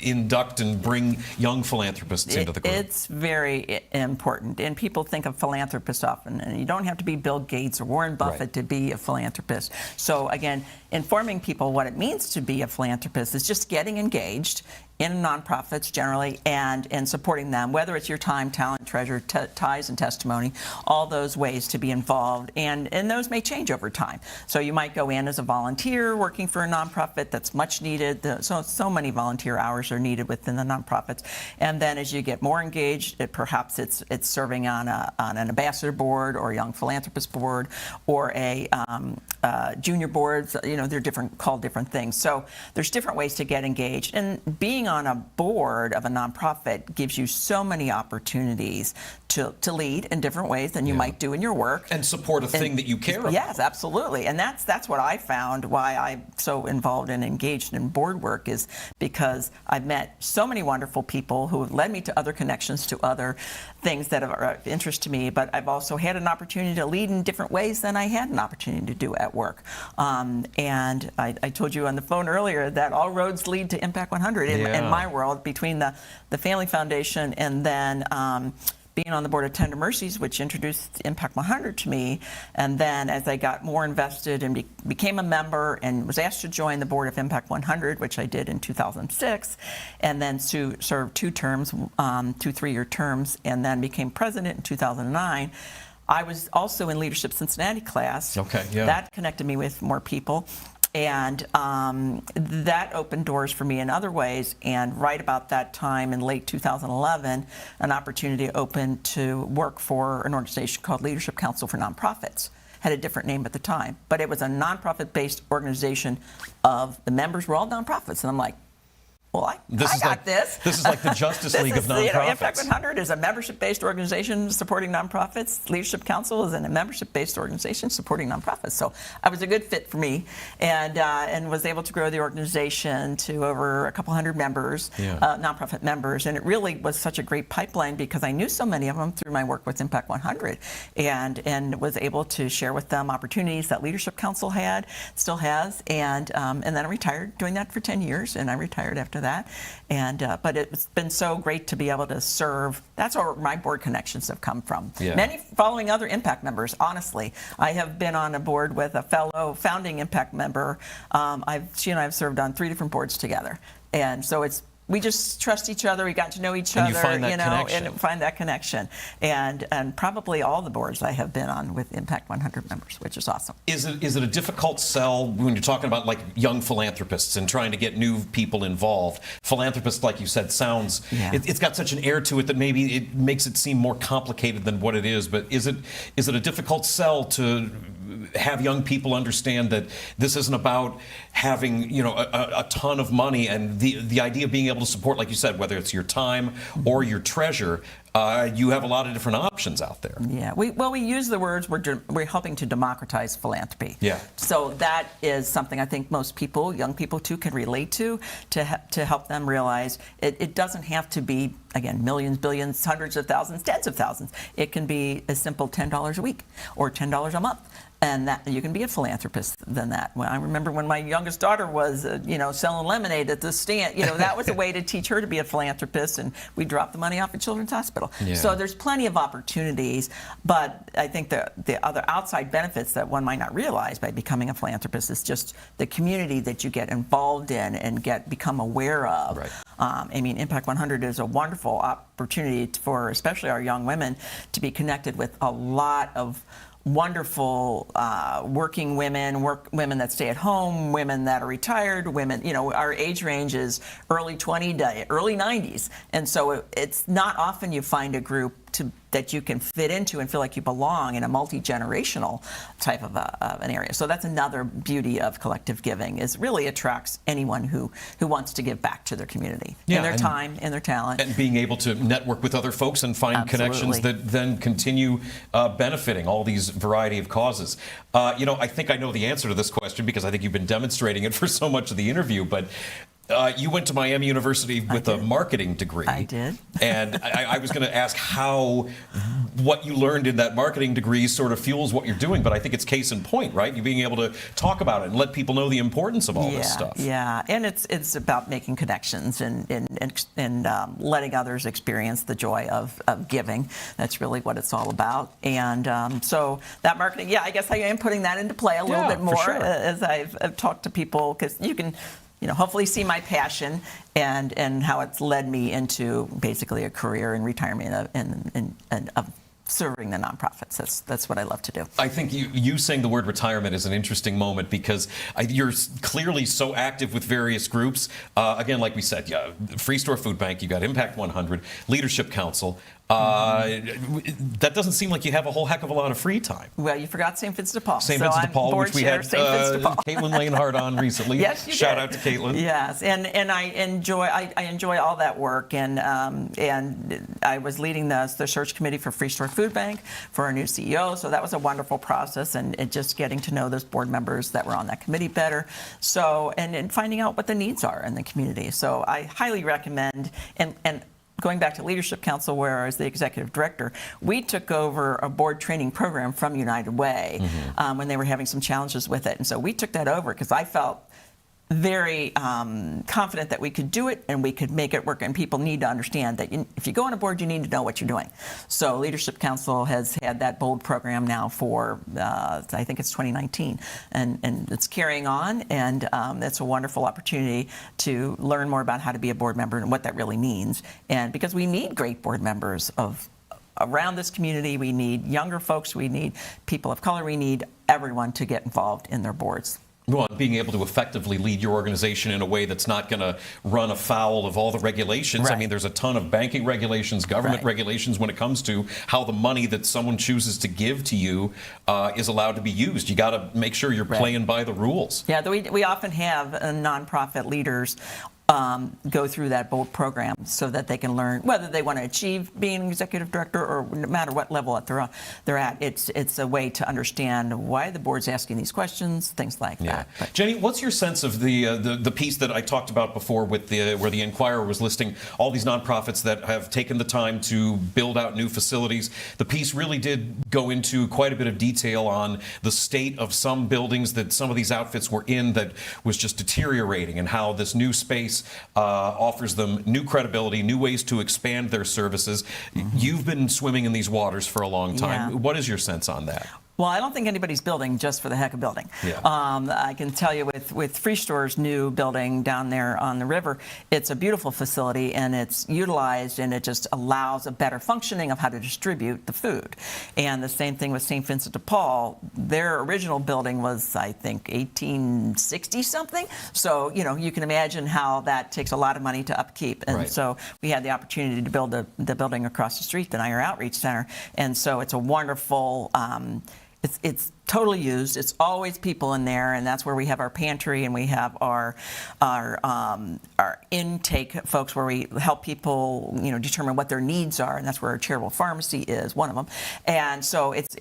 C: induct and bring young philanthropists into the group?
I: It's very important. And people think of philanthropists often, and you don't have to be Bill Gates or Warren Buffett to be a philanthropist. So, again, informing people what it means to be a philanthropist is just getting engaged in nonprofits generally and supporting them, whether it's your time, talent, treasure, ties, and testimony, all those ways to be involved. And those may change over time. So you might go in as a volunteer working for a nonprofit that's much needed. So many volunteer hours are needed within the nonprofits. And then as you get more engaged, perhaps it's serving on an ambassador board or a young philanthropist board or a junior boards. They're called different things. So there's different ways to get engaged. And being on a board of a nonprofit gives you so many opportunities to lead in different ways than you might do in your work.
C: And support a thing that you care about.
I: Yes, absolutely. And that's what I found why I'm so involved and engaged in board work, is because I've met so many wonderful people who have led me to other connections to other things that are of interest to me, but I've also had an opportunity to lead in different ways than I had an opportunity to do at work. And I told you on the phone earlier that all roads lead to Impact 100 in my world, between the Family Foundation and then being on the board of Tender Mercies, which introduced Impact 100 to me. And then as I got more invested and became a member and was asked to join the board of Impact 100, which I did in 2006, and then served 2 terms, 2 3-year terms, and then became president in 2009. I was also in Leadership Cincinnati class.
C: Okay, yeah.
I: That connected me with more people. And that opened doors for me in other ways. And right about that time in late 2011, an opportunity opened to work for an organization called Leadership Council for Nonprofits. Had a different name at the time, but it was a nonprofit-based organization of the members were all nonprofits. And I'm like, well, I got this.
C: This is like the Justice League of nonprofits.
I: Impact 100 is a membership-based organization supporting nonprofits. Leadership Council is a membership-based organization supporting nonprofits. So I was a good fit for me, and was able to grow the organization to over a couple hundred members, nonprofit members. And it really was such a great pipeline because I knew so many of them through my work with Impact 100, and was able to share with them opportunities that Leadership Council still has, and then I retired doing that for 10 years, and I retired after that. And but it's been so great to be able to serve. That's where my board connections have come from.
C: Yeah.
I: Many following other Impact members, honestly. I have been on a board with a fellow founding Impact member. She and I have served on 3 different boards together. And so we just trust each other. We got to know each other,
C: you find that connection.
I: and find that connection. And probably all the boards I have been on with Impact 100 members, which is awesome.
C: Is it a difficult sell when you're talking about like young philanthropists and trying to get new people involved? Philanthropist, like you said, sounds it's got such an air to it that maybe it makes it seem more complicated than what it is. But is it a difficult sell to have young people understand that this isn't about having a ton of money, and the idea of being able to support, like you said, whether it's your time or your treasure, you have a lot of different options out there.
I: Yeah, we use the words we're helping to democratize philanthropy.
C: Yeah.
I: So that is something I think most people, young people too, can relate to help them realize it doesn't have to be, again, millions, billions, hundreds of thousands, tens of thousands. It can be as simple $10 a week or $10 a month. And that you can be a philanthropist than that. When I remember when my youngest daughter was, selling lemonade at the stand, that was a way to teach her to be a philanthropist, and we dropped the money off at Children's Hospital.
C: Yeah.
I: So there's plenty of opportunities, but I think the other outside benefits that one might not realize by becoming a philanthropist is just the community that you get involved in and become aware of.
C: Right.
I: Impact 100 is a wonderful opportunity for especially our young women to be connected with a lot of wonderful working women, women that stay at home, women that are retired, women, our age range is early 20 to early 90s. And so it's not often you find a group that you can fit into and feel like you belong in a multi-generational type of an area. So that's another beauty of collective giving, is really attracts anyone who wants to give back to their community, in their time, in their talent.
C: And being able to network with other folks and find connections that then continue benefiting all these variety of causes. I think I know the answer to this question because I think you've been demonstrating it for so much of the interview, but you went to Miami University with a marketing degree.
I: I did.
C: And I was going to ask how what you learned in that marketing degree sort of fuels what you're doing, but I think it's case in point, right? You being able to talk about it and let people know the importance of all this stuff.
I: Yeah, and it's about making connections and letting others experience the joy of giving. That's really what it's all about. And so that marketing, I guess I am putting that into play a little bit more as I've talked to people, because you can hopefully see my passion and how it's led me into basically a career in retirement and of serving the nonprofits. That's what I love to do.
C: I think you saying the word retirement is an interesting moment because you're clearly so active with various groups. Again, like we said, Free Store Food Bank, you got Impact 100, Leadership Council. That doesn't seem like you have a whole heck of a lot of free time.
I: Well, you forgot St. Vincent de Paul.
C: St. Vincent de Paul, which we had Caitlin Lanehart on recently.
I: Yes, you
C: Shout
I: did.
C: out to Caitlin.
I: Yes, and I enjoy all that work, and I was leading the search committee for Free Store Food Bank for our new CEO. So that was a wonderful process, and just getting to know those board members that were on that committee better. So and finding out what the needs are in the community. So I highly recommend and. Going back to Leadership Council, where I was the executive director, we took over a board training program from United Way when they were having some challenges with it. And so we took that over because I felt very confident that we could do it and we could make it work. And people need to understand that if you go on a board, you need to know what you're doing. So Leadership Council has had that BOLD program now for, I think it's 2019. And it's carrying on. And it's a wonderful opportunity to learn more about how to be a board member and what that really means. And because we need great board members around this community, we need younger folks, we need people of color, we need everyone to get involved in their boards.
C: Well, being able to effectively lead your organization in a way that's not going to run afoul of all the regulations.
I: Right.
C: I mean, there's a ton of banking regulations, government
I: Right.
C: regulations when it comes to how the money that someone chooses to give to you is allowed to be used. You got to make sure you're
I: Right.
C: playing by the rules.
I: Yeah, we often have nonprofit leaders go through that BOLD program so that they can learn whether they want to achieve being an executive director or no matter what level they're at. It's a way to understand why the board's asking these questions, things like that. But
C: Jenny, what's your sense of the piece that I talked about before with where the Inquirer was listing all these nonprofits that have taken the time to build out new facilities? The piece really did go into quite a bit of detail on the state of some buildings that some of these outfits were in that was just deteriorating, and how this new space offers them new credibility, new ways to expand their services. You've been swimming in these waters for a long time.
I: Yeah.
C: What is your sense on that?
I: Well, I don't think anybody's building just for the heck of building.
C: Yeah.
I: I can tell you with Free Store's new building down there on the river, it's a beautiful facility and it's utilized and it just allows a better functioning of how to distribute the food. And the same thing with St. Vincent de Paul. Their original building was, I think, 1860 something. So, you can imagine how that takes a lot of money to upkeep. And
C: Right.
I: so we had the opportunity to build the building across the street, the Nyer Outreach Center. And so it's a wonderful, it's totally used. It's always people in there, and that's where we have our pantry and we have our intake folks where we help people, determine what their needs are, and that's where our charitable pharmacy is one of them. And so it's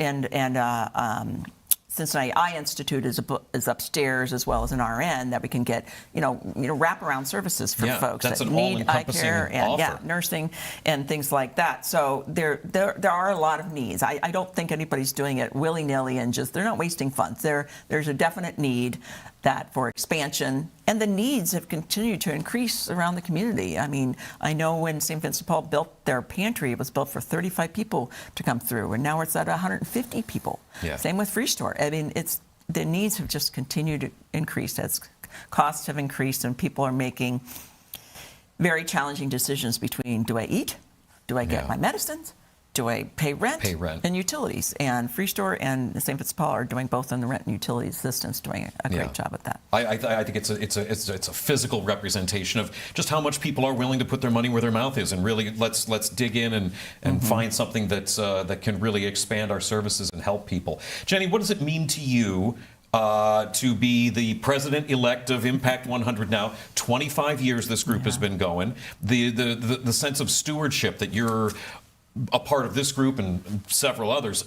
I: Cincinnati Eye Institute is upstairs, as well as an RN that we can get, wraparound services for folks
C: that's
I: that
C: an
I: need eye
C: all-encompassing
I: care and
C: offer.
I: nursing and things like that. So there are a lot of needs. I don't think anybody's doing it willy-nilly and they're not wasting funds. There's a definite need that for expansion, and the needs have continued to increase around the community. I mean, I know when St. Vincent de Paul built their pantry, it was built for 35 people to come through, and now it's at 150 people.
C: Yeah.
I: Same with Free Store. I mean, the needs have just continued to increase as costs have increased, and people are making very challenging decisions between, do I eat? Do I get my medicines? Do I pay rent? And utilities? And Free Store and St. Vincent de Paul are doing both in the rent and utility assistance, doing a great job at that.
C: I think it's a physical representation of just how much people are willing to put their money where their mouth is, and really let's dig in and find something that can really expand our services and help people. Jenny, what does it mean to you to be the president-elect of Impact 100 now? 25 years this group has been going. The sense of stewardship that you're a part of this group and several others,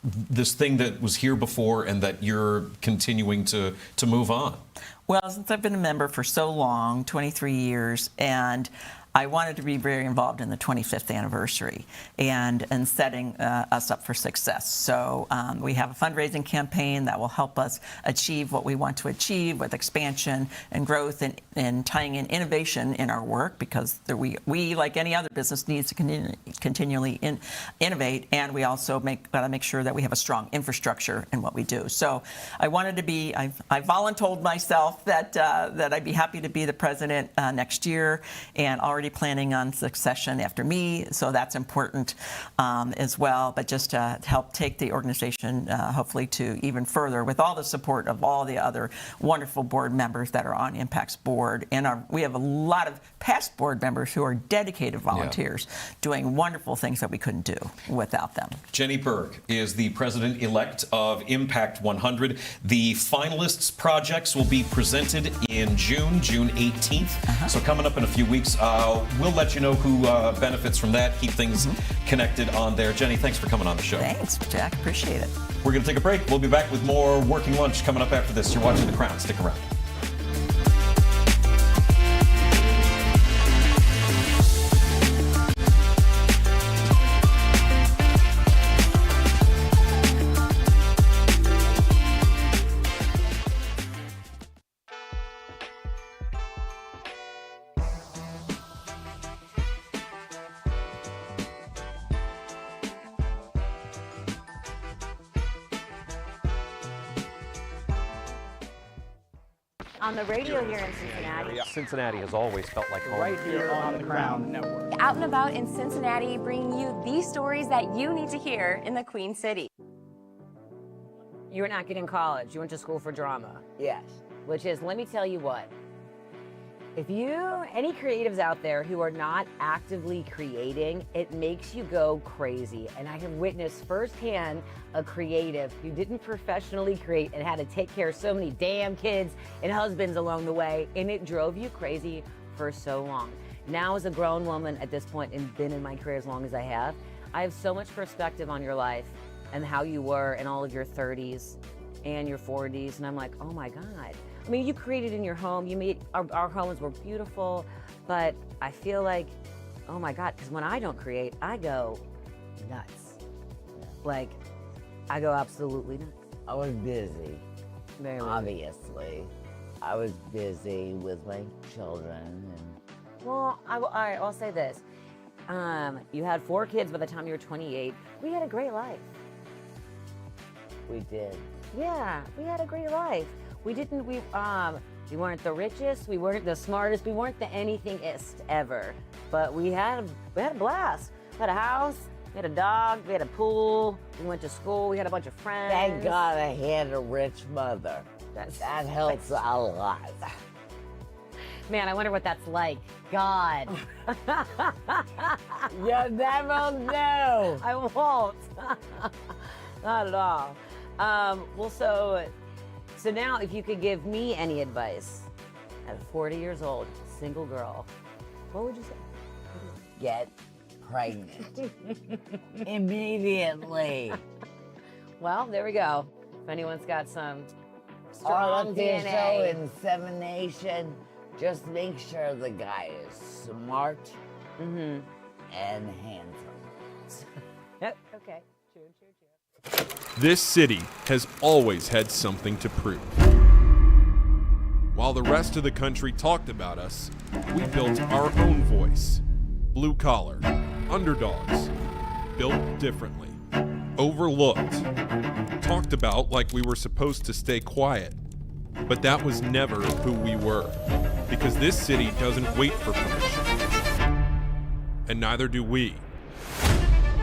C: this thing that was here before and that you're continuing to move on.
I: Well, since I've been a member for so long, 23 years, and I wanted to be very involved in the 25th anniversary and setting us up for success. So we have a fundraising campaign that will help us achieve what we want to achieve with expansion and growth and tying in innovation in our work, because we like any other business, needs to continually innovate, and we also got to make sure that we have a strong infrastructure in what we do. So I wanted to be, I voluntold myself that I'd be happy to be the president next year, and already planning on succession after me, so that's important as well. But just to help take the organization hopefully to even further, with all the support of all the other wonderful board members that are on Impact's board. And we have a lot of past board members who are dedicated volunteers doing wonderful things that we couldn't do without them.
C: Jenny Berg is the president-elect of Impact 100. The finalists' projects will be presented in June 18th. So coming up in a few weeks, we'll let you know who benefits from that. Keep things connected on there. Jenny, thanks for coming on the show.
I: Thanks, Jack. Appreciate it.
C: We're going to take a break. We'll be back with more Working Lunch coming up after this. You're watching The Crown. Stick around.
A: On the radio here in Cincinnati.
B: Cincinnati has always felt like home.
M: Right here on the Crown Network.
L: Out and about in Cincinnati, bringing you these stories that you need to hear in the Queen City.
A: You were not getting college. You went to school for drama.
N: Yes.
A: Which is, let me tell you what. If any creatives out there who are not actively creating, it makes you go crazy. And I have witnessed firsthand a creative who didn't professionally create and had to take care of so many damn kids and husbands along the way, and it drove you crazy for so long. Now, as a grown woman at this point and been in my career as long as I have so much perspective on your life and how you were in all of your 30s and your 40s, and I'm like, oh my God. I mean, you created in your home, you made, our homes were beautiful, but I feel like, oh my God, because when I don't create, I go nuts. Like, I go absolutely nuts.
N: I was busy,
A: Very busy.
N: obviously. I was busy with my children. And
A: Well, I'll say this. You had 4 kids by the time you were 28. We had a great life.
N: we did.
A: Yeah, we had a great life. We weren't the richest, we weren't the smartest, we weren't the anythingist ever. But we had a blast. We had a house, we had a dog, we had a pool, we went to school, we had a bunch of friends.
N: Thank God I had a rich mother. That helps a lot.
A: Man, I wonder what that's like. God.
N: You never know.
A: I won't. Not at all. Well, so now if you could give me any advice at 40 years old, single girl, what would you say?
N: Get pregnant. Immediately.
A: Well, there we go. If anyone's got some strong
N: Artificial
A: DNA.
N: insemination. Just make sure the guy is smart and handsome.
A: Okay. True.
D: This city has always had something to prove. While the rest of the country talked about us, we built our own voice. Blue collar, underdogs, built differently, overlooked, talked about like we were supposed to stay quiet. But that was never who we were, because this city doesn't wait for permission. And neither do we.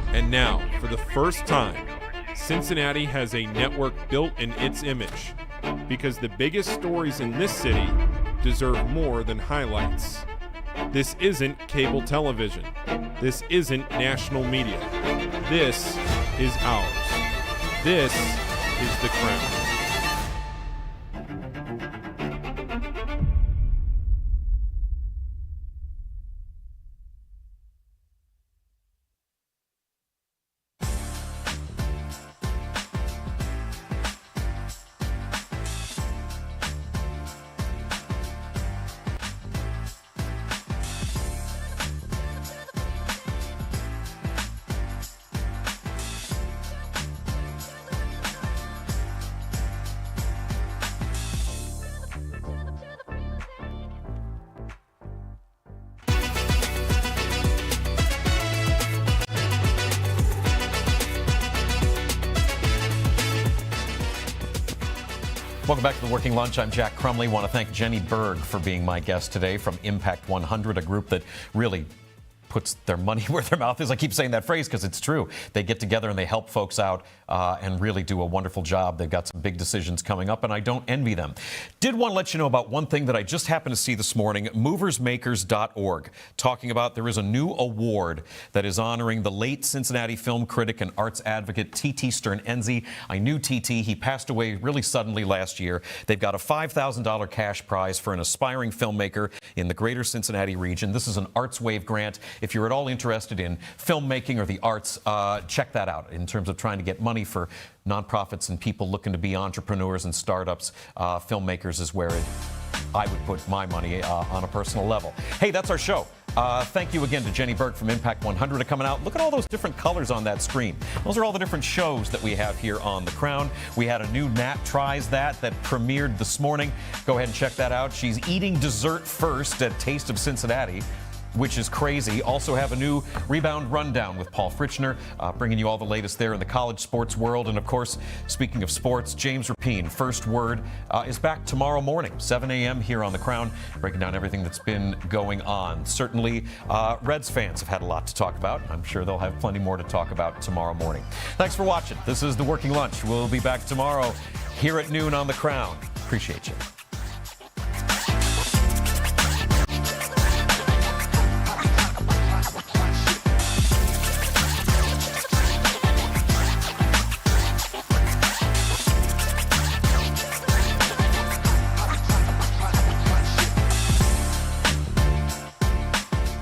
D: And now, for the first time, Cincinnati has a network built in its image, because the biggest stories in this city deserve more than highlights. This isn't cable television. This isn't national media. This is ours. This is The Crown.
C: Welcome back to the Working Lunch. I'm Jack Crumley. Want to thank Jenny Berg for being my guest today from Impact 100, a group that really puts their money where their mouth is. I keep saying that phrase because it's true. They get together and they help folks out and really do a wonderful job. They've got some big decisions coming up, and I don't envy them. Did want to let you know about one thing that I just happened to see this morning, moversmakers.org, talking about there is a new award that is honoring the late Cincinnati film critic and arts advocate T.T. Stern-Enzi. I knew T.T. He passed away really suddenly last year. They've got a $5,000 cash prize for an aspiring filmmaker in the greater Cincinnati region. This is an Arts Wave grant. If you're at all interested in filmmaking or the arts, check that out in terms of trying to get money for nonprofits and people looking to be entrepreneurs and startups. Filmmakers is where I would put my money on a personal level. Hey, that's our show. Thank you again to Jenny Berg from Impact 100 coming out. Look at all those different colors on that screen. Those are all the different shows that we have here on The Crown. We had a new Nat Tries That premiered this morning. Go ahead and check that out. She's eating dessert first at Taste of Cincinnati. which is crazy. Also have a new Rebound Rundown with Paul Fritchner, bringing you all the latest there in the college sports world. And, of course, speaking of sports, James Rapine, First Word, is back tomorrow morning, 7 a.m. here on The Crown, breaking down everything that's been going on. Certainly, Reds fans have had a lot to talk about. I'm sure they'll have plenty more to talk about tomorrow morning. Thanks for watching. This is The Working Lunch. We'll be back tomorrow here at noon on The Crown. Appreciate you.